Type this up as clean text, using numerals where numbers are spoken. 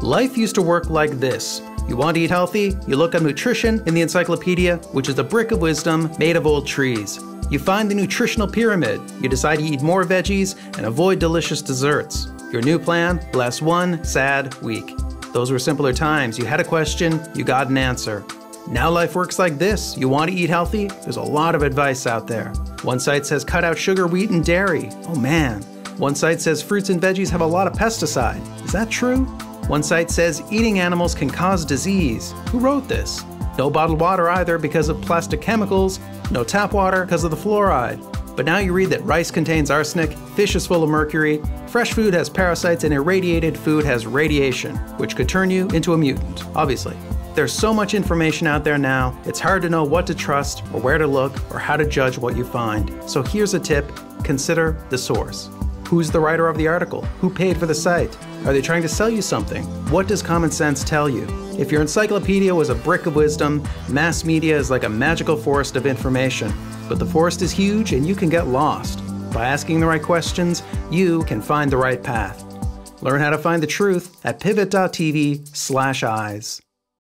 Life used to work like this. You want to eat healthy? You look up nutrition in the encyclopedia, which is a brick of wisdom made of old trees. You find the nutritional pyramid. You decide to eat more veggies and avoid delicious desserts. Your new plan lasts one sad week. Those were simpler times. You had a question, you got an answer. Now life works like this. You want to eat healthy? There's a lot of advice out there. One site says cut out sugar, wheat, and dairy. Oh man. One site says fruits and veggies have a lot of pesticide. Is that true? One site says eating animals can cause disease. Who wrote this? No bottled water either because of plastic chemicals. No tap water because of the fluoride. But now you read that rice contains arsenic, fish is full of mercury, fresh food has parasites, and irradiated food has radiation, which could turn you into a mutant, obviously. There's so much information out there now, it's hard to know what to trust or where to look or how to judge what you find. So here's a tip, consider the source. Who's the writer of the article? Who paid for the site? Are they trying to sell you something? What does common sense tell you? If your encyclopedia was a brick of wisdom, mass media is like a magical forest of information. But the forest is huge and you can get lost. By asking the right questions, you can find the right path. Learn how to find the truth at pivot.tv/eyes.